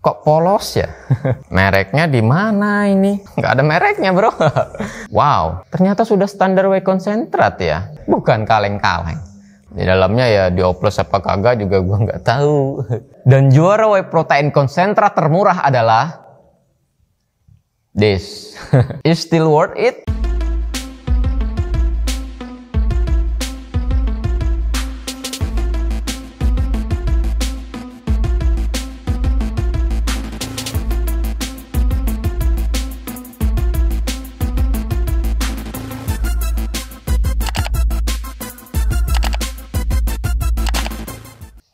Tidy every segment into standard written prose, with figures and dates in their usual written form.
Kok polos ya? Mereknya di mana ini? Nggak ada mereknya, bro. Wow, ternyata sudah standar whey concentrat ya. Bukan kaleng-kaleng. Di dalamnya ya dioplos apa kagak juga gua nggak tahu. Dan juara whey protein concentrat termurah adalah this. Is still worth it?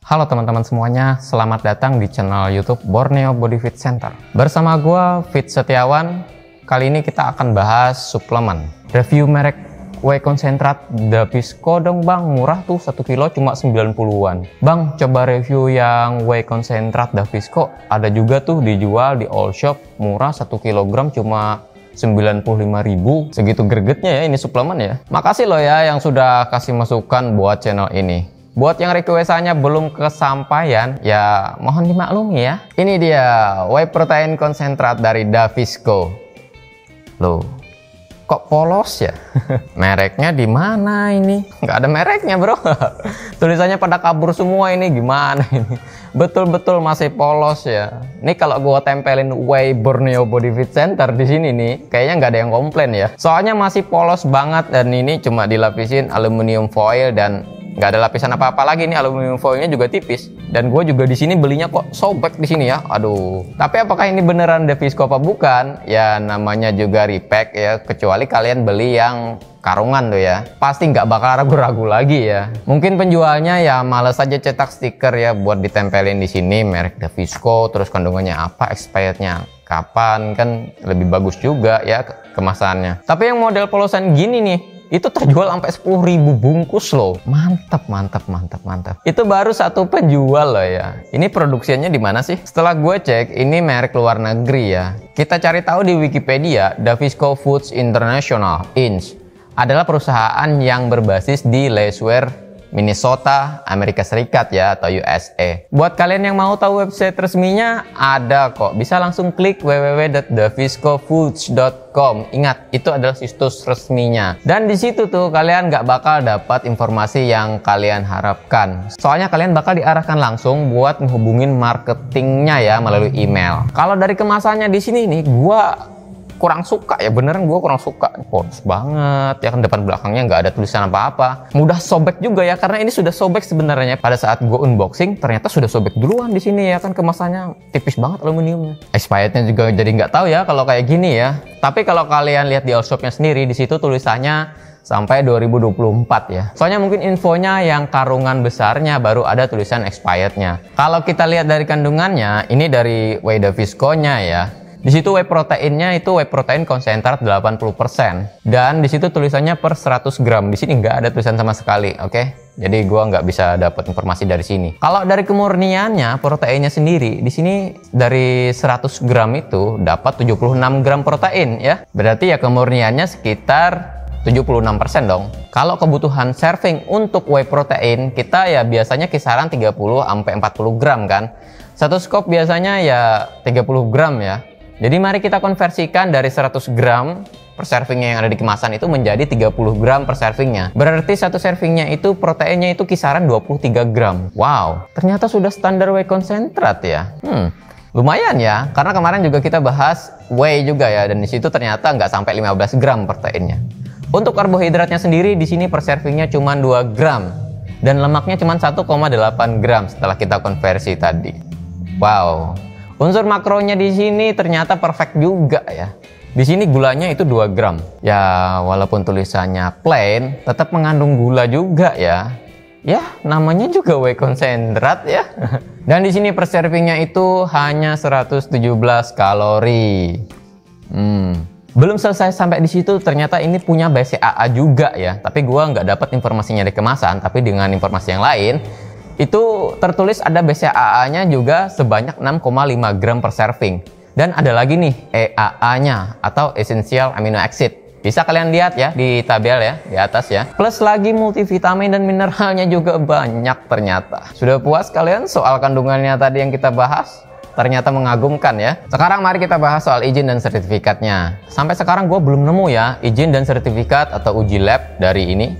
Halo teman-teman semuanya, selamat datang di channel YouTube Borneo Body Fit Center. Bersama gua Fit Setiawan. Kali ini kita akan bahas suplemen. Review merek whey concentrat Davisco dong bang, murah tuh 1 kilo cuma 90-an. Bang, coba review yang whey concentrat Davisco. Ada juga tuh dijual di all shop, murah 1 kg cuma 95.000. Segitu gregetnya ya ini suplemen ya. Makasih loh ya yang sudah kasih masukan buat channel ini. Buat yang requestannya belum kesampaian, ya mohon dimaklumi ya. Ini dia whey protein concentrat dari Davisco. Loh, kok polos ya? Mereknya di mana ini? Nggak ada mereknya, bro. Tulisannya pada kabur semua ini, gimana ini? Betul-betul masih polos ya. Ini kalau gua tempelin whey Borneo Body Fit Center di sini nih, kayaknya nggak ada yang komplain ya. Soalnya masih polos banget dan ini cuma dilapisin aluminium foil dan nggak ada lapisan apa-apa lagi nih, aluminium foilnya juga tipis. Dan gue juga di sini belinya kok sobek di sini ya. Aduh. Tapi apakah ini beneran Davisco apa bukan? Ya namanya juga repack ya. Kecuali kalian beli yang karungan tuh ya. Pasti nggak bakal ragu-ragu lagi ya. Mungkin penjualnya ya males aja cetak stiker ya buat ditempelin di sini merek Davisco. Terus kandungannya apa, expirednya kapan, kan lebih bagus juga ya kemasannya. Tapi yang model polosan gini nih, itu terjual sampai 10.000 bungkus loh. Mantap. Itu baru satu penjual loh ya. Ini produksinya di mana sih? Setelah gue cek, ini merek luar negeri ya. Kita cari tahu di Wikipedia, Davisco Foods International Inc. adalah perusahaan yang berbasis di Laceware, Minnesota, Amerika Serikat ya, atau USA. Buat kalian yang mau tahu website resminya, ada kok. Bisa langsung klik www.daviscofoods.com. Ingat, itu adalah situs resminya. Dan di situ tuh kalian nggak bakal dapat informasi yang kalian harapkan. Soalnya kalian bakal diarahkan langsung buat menghubungin marketingnya ya melalui email. Kalau dari kemasannya di sini nih, gua kurang suka ya, beneran gue kurang suka. Polos banget ya kan, depan belakangnya nggak ada tulisan apa-apa. Mudah sobek juga ya, karena ini sudah sobek sebenarnya. Pada saat gue unboxing ternyata sudah sobek duluan di sini ya kan, kemasannya tipis banget aluminiumnya. Expirednya juga jadi nggak tahu ya kalau kayak gini ya. Tapi kalau kalian lihat di all shopnya sendiri, di situ tulisannya sampai 2024 ya. Soalnya mungkin infonya yang karungan besarnya baru ada tulisan expirednya. Kalau kita lihat dari kandungannya, ini dari whey Davisco-nya ya. Di situ whey proteinnya itu whey protein konsentrat 80%. Dan di situ tulisannya per 100 gram. Di sini nggak ada tulisan sama sekali, oke? Jadi gua nggak bisa dapat informasi dari sini. Kalau dari kemurniannya, proteinnya sendiri, di sini dari 100 gram itu dapat 76 gram protein ya. Berarti ya kemurniannya sekitar 76% dong. Kalau kebutuhan serving untuk whey protein, kita ya biasanya kisaran 30-40 gram kan. Satu scoop biasanya ya 30 gram ya. Jadi mari kita konversikan dari 100 gram per servingnya yang ada di kemasan itu menjadi 30 gram per servingnya. Berarti satu servingnya itu proteinnya itu kisaran 23 gram. Wow, ternyata sudah standar whey concentrat ya. Lumayan ya, karena kemarin juga kita bahas whey juga ya, dan di situ ternyata nggak sampai 15 gram proteinnya. Untuk karbohidratnya sendiri di sini per servingnya cuma 2 gram dan lemaknya cuma 1,8 gram setelah kita konversi tadi. Wow. Unsur makronya di sini ternyata perfect juga ya. Di sini gulanya itu 2 gram. Ya, walaupun tulisannya plain, tetap mengandung gula juga ya. Ya, namanya juga whey concentrat ya. Dan di sini per servingnya itu hanya 117 kalori. Belum selesai sampai di situ, ternyata ini punya BCAA juga ya. Tapi gua nggak dapat informasinya di kemasan, tapi dengan informasi yang lain itu tertulis ada BCAA-nya juga sebanyak 6,5 gram per serving. Dan ada lagi nih EAA-nya atau Essential Amino Acid. Bisa kalian lihat ya di tabel ya di atas ya. Plus lagi multivitamin dan mineralnya juga banyak ternyata. Sudah puas kalian soal kandungannya tadi yang kita bahas? ternyata mengagumkan ya. Sekarang mari kita bahas soal izin dan sertifikatnya. Sampai sekarang gue belum nemu ya izin dan sertifikat atau uji lab dari ini,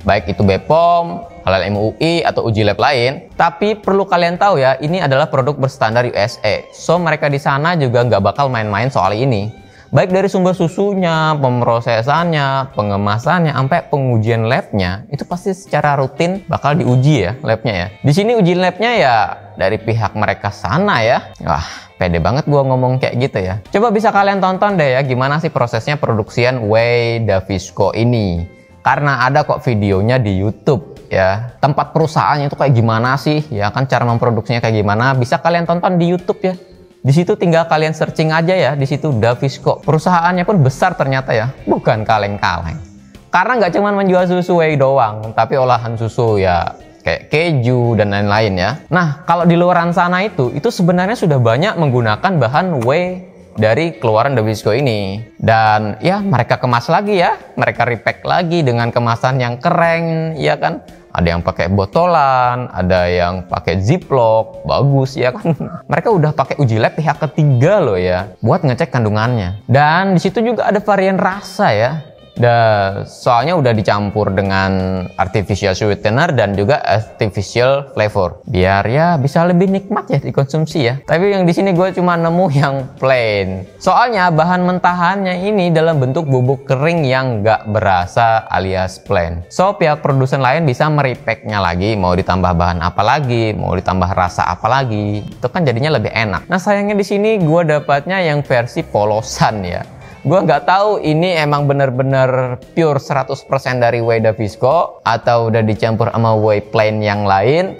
baik itu BPOM, Halal MUI atau uji lab lain. Tapi perlu kalian tahu ya, ini adalah produk berstandar USA. So mereka di sana juga nggak bakal main-main soal ini. Baik dari sumber susunya, pemrosesannya, pengemasannya, sampai pengujian labnya, itu pasti secara rutin bakal diuji ya labnya ya. Di sini uji labnya ya dari pihak mereka sana ya. Wah, pede banget gua ngomong kayak gitu ya. Coba bisa kalian tonton deh ya gimana sih prosesnya produksian whey Davisco ini. Karena ada kok videonya di YouTube ya. Tempat perusahaannya itu kayak gimana sih ya kan, cara memproduksinya kayak gimana, bisa kalian tonton di YouTube ya. Di situ tinggal kalian searching aja ya, di situ Davisco. Perusahaannya pun besar ternyata ya, bukan kaleng-kaleng. Karena nggak cuma menjual susu whey doang, tapi olahan susu ya kayak keju dan lain-lain ya. Nah, kalau di luaran sana itu sebenarnya sudah banyak menggunakan bahan whey dari keluaran Davisco ini. Dan ya mereka kemas lagi ya, mereka repack lagi dengan kemasan yang keren ya kan. Ada yang pakai botolan, ada yang pakai ziplock, bagus ya kan. Mereka udah pakai uji lab pihak ketiga loh ya, buat ngecek kandungannya. Dan di situ juga ada varian rasa ya. Dan soalnya udah dicampur dengan artificial sweetener dan juga artificial flavor, biar ya bisa lebih nikmat ya dikonsumsi ya. Tapi yang di sini gue cuma nemu yang plain. Soalnya bahan mentahannya ini dalam bentuk bubuk kering yang nggak berasa alias plain. So pihak produsen lain bisa merepacknya lagi, mau ditambah bahan apa lagi, mau ditambah rasa apa lagi, itu kan jadinya lebih enak. Nah sayangnya di sini gue dapatnya yang versi polosan ya. Gue nggak tahu ini emang bener-bener pure 100% dari whey Davisco atau udah dicampur sama whey plain yang lain.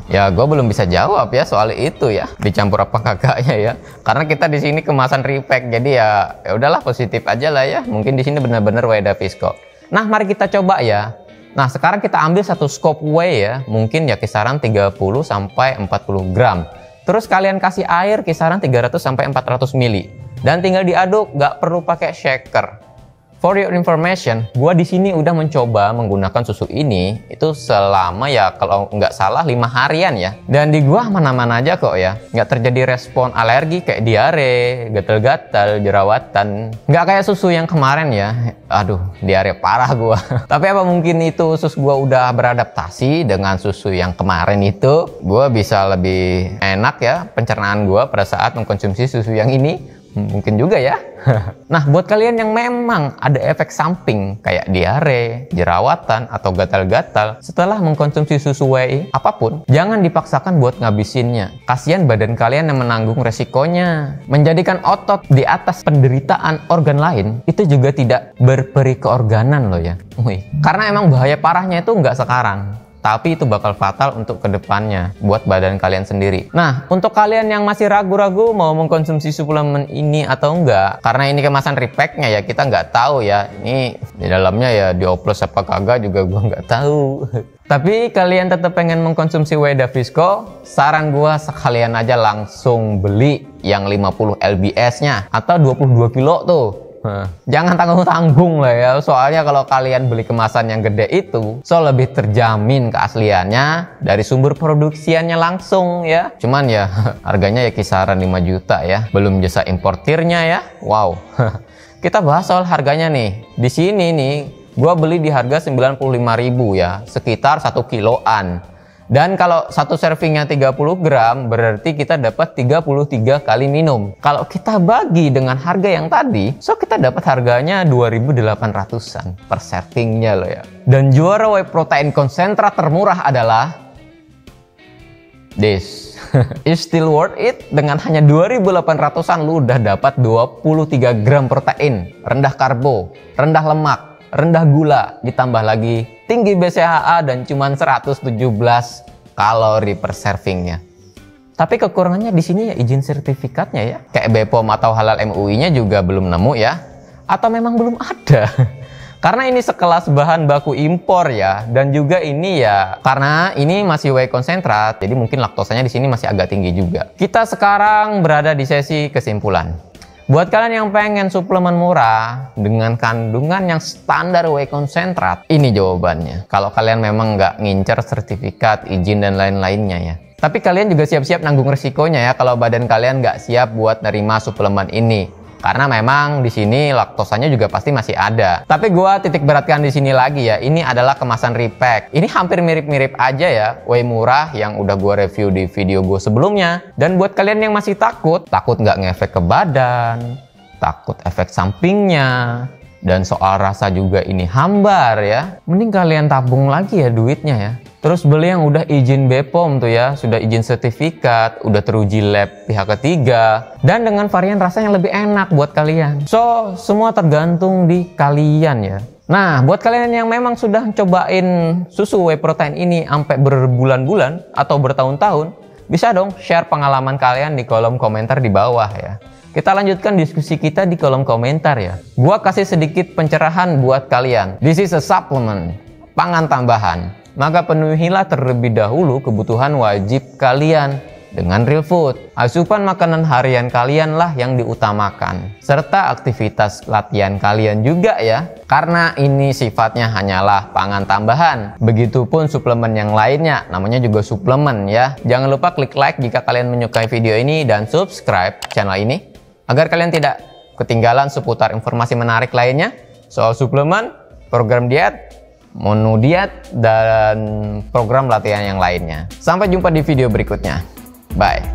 Ya gue belum bisa jawab ya soal itu ya, dicampur apa kagaknya ya. Karena kita di sini kemasan repack, jadi ya udahlah positif aja lah ya. Mungkin di sini bener-bener whey Davisco. Nah mari kita coba ya. Nah sekarang kita ambil satu scoop whey ya, mungkin ya kisaran 30 sampai 40 gram. Terus kalian kasih air kisaran 300 sampai 400 ml. Dan tinggal diaduk, nggak perlu pakai shaker. For your information, gua di sini udah mencoba menggunakan susu ini itu selama ya kalau nggak salah 5 harian ya. Dan di gua aman-aman aja kok ya, nggak terjadi respon alergi kayak diare, gatal-gatal, jerawatan. Nggak kayak susu yang kemarin ya. Aduh, diare parah gua. Tapi apa mungkin itu usus gua udah beradaptasi dengan susu yang kemarin itu, gua bisa lebih enak ya pencernaan gua pada saat mengkonsumsi susu yang ini. Mungkin juga ya. Nah buat kalian yang memang ada efek samping kayak diare, jerawatan, atau gatal-gatal setelah mengkonsumsi susu whey apapun, jangan dipaksakan buat ngabisinnya. Kasihan badan kalian yang menanggung resikonya. Menjadikan otot di atas penderitaan organ lain itu juga tidak berperi keorganan loh ya. Karena emang bahaya parahnya itu nggak sekarang, tapi itu bakal fatal untuk kedepannya buat badan kalian sendiri. Nah, untuk kalian yang masih ragu-ragu mau mengkonsumsi suplemen ini atau enggak, karena ini kemasan repacknya ya, kita nggak tahu ya. Ini di dalamnya ya dioplos apa kagak juga gua nggak tahu. Tapi kalian tetap pengen mengkonsumsi whey Davisco, saran gua sekalian aja langsung beli yang 50 lbs-nya atau 22 kilo tuh. Jangan tanggung-tanggung lah ya, soalnya kalau kalian beli kemasan yang gede itu lebih terjamin keasliannya dari sumber produksiannya langsung ya. Cuman ya harganya ya kisaran 5 juta ya, belum jasa importirnya ya. Wow. Kita bahas soal harganya nih. Di sini nih gua beli di harga 95.000 ya, sekitar 1 kiloan. Dan kalau satu servingnya 30 gram, berarti kita dapat 33 kali minum. Kalau kita bagi dengan harga yang tadi, kita dapat harganya 2.800-an per servingnya loh ya. Dan juara whey protein konsentrat termurah adalah this. It's still worth it. Dengan hanya 2.800-an lu udah dapat 23 gram protein, rendah karbo, rendah lemak, rendah gula, ditambah lagi tinggi BCAA dan cuman 117 kalori per servingnya. Tapi kekurangannya di sini ya izin sertifikatnya ya. Kayak BPOM atau Halal MUI-nya juga belum nemu ya. Atau memang belum ada. Karena ini sekelas bahan baku impor ya, dan juga ini ya karena ini masih whey konsentrat, jadi mungkin laktosanya di sini masih agak tinggi juga. Kita sekarang berada di sesi kesimpulan. Buat kalian yang pengen suplemen murah dengan kandungan yang standar whey konsentrat, ini jawabannya. Kalau kalian memang nggak ngincer sertifikat, izin dan lain-lainnya ya. Tapi kalian juga siap-siap nanggung resikonya ya kalau badan kalian nggak siap buat nerima suplemen ini. Karena memang di sini laktosanya juga pasti masih ada. Tapi gua titik beratkan di sini lagi ya, ini adalah kemasan repack. Ini hampir mirip-mirip aja ya, whey murah yang udah gua review di video gua sebelumnya. Dan buat kalian yang masih takut nggak ngefek ke badan, takut efek sampingnya, dan soal rasa juga ini hambar ya, mending kalian tabung lagi ya duitnya ya. Terus beli yang udah izin BPOM tuh ya, sudah izin sertifikat, udah teruji lab pihak ketiga, dan dengan varian rasa yang lebih enak buat kalian. So, semua tergantung di kalian ya. Nah, buat kalian yang memang sudah cobain susu whey protein ini sampai berbulan-bulan atau bertahun-tahun, bisa dong share pengalaman kalian di kolom komentar di bawah ya. Kita lanjutkan diskusi kita di kolom komentar ya. Gua kasih sedikit pencerahan buat kalian. This is a supplement, pangan tambahan. Maka penuhilah terlebih dahulu kebutuhan wajib kalian dengan real food. Asupan makanan harian kalian lah yang diutamakan, serta aktivitas latihan kalian juga ya, karena ini sifatnya hanyalah pangan tambahan. Begitupun suplemen yang lainnya, namanya juga suplemen ya. Jangan lupa klik like jika kalian menyukai video ini dan subscribe channel ini agar kalian tidak ketinggalan seputar informasi menarik lainnya soal suplemen, program diet, menu diet, dan program latihan yang lainnya. Sampai jumpa di video berikutnya. Bye.